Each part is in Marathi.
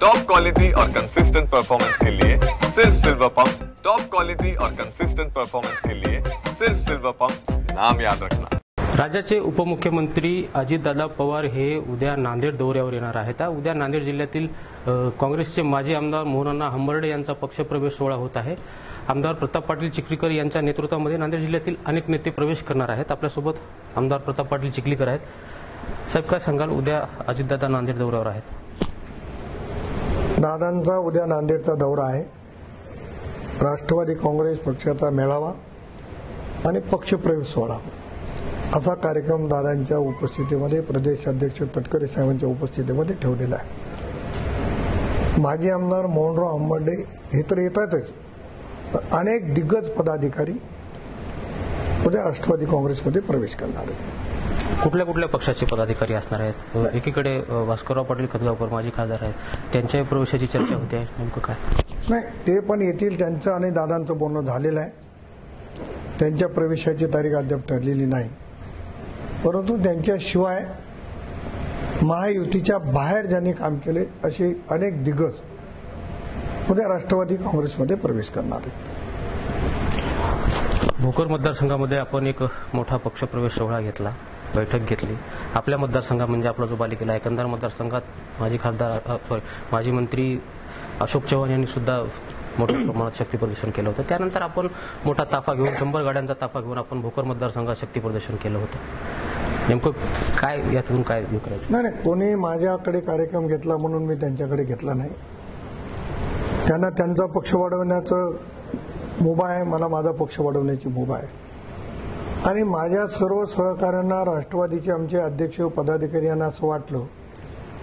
टॉप क्वालिटी और कंसिस्टेंट परफॉर्मेंस के लिए सिर्फ सिल्वर पंप्स। टॉप क्वालिटी और कंसिस्टेंट परफॉर्मेंस के लिए सिर्फ सिल्वर पंप्स, नाम याद रखना। राज्याचे उपमुख्यमंत्री अजितदादा पवार हे उद्या नांदेड दौऱ्यावर येणार आहेत। उद्या नांदेड जिल्ह्यातील काँग्रेसचे माजी आमदार मोहनअण्णा हंबर्डे यांचा पक्षप्रवेश सोहळा होत आहे। आमदार प्रताप पाटील चिखलीकर यांच्या नेतृत्वामध्ये नांदेड जिल्ह्यातील अनेक नेते प्रवेश करणार आहेत। आपल्यासोबत आमदार प्रताप पाटील चिखलीकर आहेत। साहेब, काय सांगाल, उद्या अजितदादा नांदेड दौऱ्यावर आहेत? दादांचा उद्या नांदेडचा दौरा आहे। राष्ट्रवादी काँग्रेस पक्षाचा मेळावा आणि पक्षप्रवेश सोहळा असा कार्यक्रम दादांच्या उपस्थितीमध्ये प्रदेश अध्यक्ष तटकरे साहेबांच्या उपस्थितीमध्ये ठेवलेला आहे। माजी आमदार मोहनराव हंबर्डे हे तर येतातच, अनेक दिग्गज पदाधिकारी उद्या राष्ट्रवादी काँग्रेसमध्ये प्रवेश करणार आहेत। कुठल्या कुठल्या पक्षाचे पदाधिकारी असणार आहेत? एकीकडे भास्करराव पाटील खतगावकर माजी खासदार आहेत, त्यांच्या प्रवेशाची चर्चा होते आहे, नेमकं काय? नाही, ते पण येतील। त्यांचं आणि दादांचं बोलणं झालेलं आहे। त्यांच्या प्रवेशाची तारीख अद्याप ठरलेली नाही, परंतु त्यांच्याशिवाय महायुतीच्या बाहेर ज्यांनी काम केले असे अनेक दिग्गज उद्या राष्ट्रवादी काँग्रेसमध्ये प्रवेश करणार आहेत। भोकर मतदारसंघामध्ये आपण एक मोठा पक्षप्रवेश सोहळा घेतला, बैठक घेतली। आपल्या मतदारसंघात म्हणजे आपला जो बालेकिल्ला एकंदर मतदारसंघात माजी मंत्री अशोक चव्हाण यांनी सुद्धा मोठ्या प्रमाणात शक्ती प्रदर्शन केलं होतं। त्यानंतर आपण मोठा ताफा घेऊन 100 गाड्यांचा ताफा घेऊन आपण भोकर मतदारसंघात शक्ती प्रदर्शन केलं होतं। नेमकं काय यातून काय करायचं? नाही, कोणी माझ्याकडे कार्यक्रम घेतला म्हणून मी त्यांच्याकडे घेतला नाही। त्यांना त्यांचा पक्ष वाढवण्याचं मुभा आहे, मला माझा पक्ष वाढवण्याची मुभा आहे। आणि माझ्या सर्व सहकाऱ्यांना, राष्ट्रवादीचे आमचे अध्यक्ष पदाधिकारी यांना असं वाटलं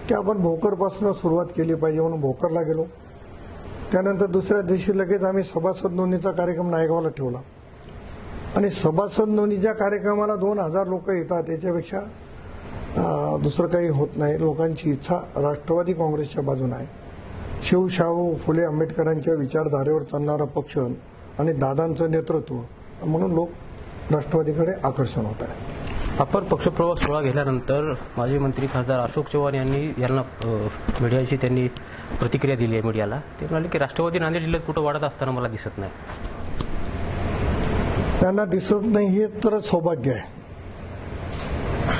की आपण भोकरपासून सुरुवात केली पाहिजे, म्हणून भोकरला गेलो। त्यानंतर दुसऱ्या दिवशी लगेच आम्ही सभासद नोंदणीचा कार्यक्रम नायगावला ठेवला आणि सभासद नोंदणीच्या कार्यक्रमाला 2000 लोक येतात, त्याच्यापेक्षा दुसरं काही होत नाही। लोकांची इच्छा राष्ट्रवादी काँग्रेसच्या बाजूने आहे। शिवशाहू फुले आंबेडकरांच्या विचारधारेवर चालणारा पक्ष आणि दादांचं नेतृत्व म्हणून लोक राष्ट्रवादीकडे आकर्षण होत आहे। आपण पक्षप्रवेश सोहळा घेतल्यानंतर माजी मंत्री खासदार अशोक चव्हाण यांना मीडियाची त्यांनी प्रतिक्रिया दिली आहे मीडियाला। ते म्हणाले की राष्ट्रवादी नांदेड जिल्ह्यात कुठं वाढत असताना मला दिसत नाही। त्यांना दिसत नाही हे तर सौभाग्य आहे।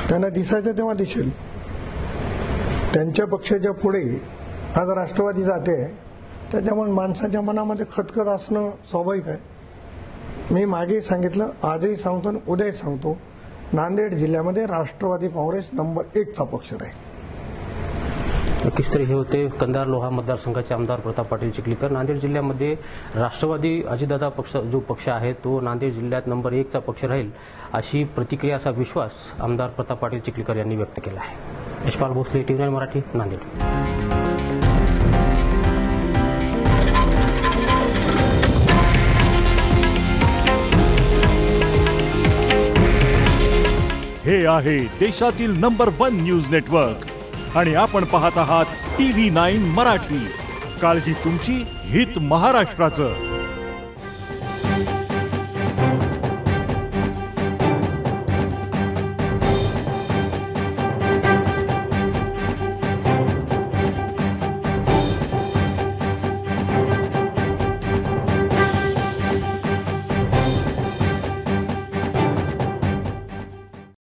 त्यांना दिसायचं तेव्हा दिसेल। त्यांच्या पक्षाच्या पुढे आज राष्ट्रवादी जाते, त्याच्यामुळे माणसाच्या मनामध्ये खतखत असणं स्वाभाविक आहे। मी मागे सांगितलं, आजही सांगतो आणि उद्याही सांगतो, नांदेड जिल्ह्यामध्ये राष्ट्रवादी काँग्रेस नंबर 1 चा पक्ष राहील। नक्कीच तरी हे होते कंधार लोहा मतदारसंघाचे आमदार प्रताप पाटील चिखलीकर। नांदेड जिल्ह्यामध्ये राष्ट्रवादी अजितदादा पक्ष जो पक्ष आहे तो नांदेड जिल्ह्यात नंबर 1 चा पक्ष राहील अशी प्रतिक्रिया, असा विश्वास आमदार प्रताप पाटील चिखलीकर यांनी व्यक्त केला आहे। यशपाल भोसले, TV9 मराठी, नांदेड। हे आहे देशातील नंबर 1 न्यूज नेटवर्क आणि आपण पाहत आहात TV9 मराठी। काळजी तुमची, हित महाराष्ट्राचं।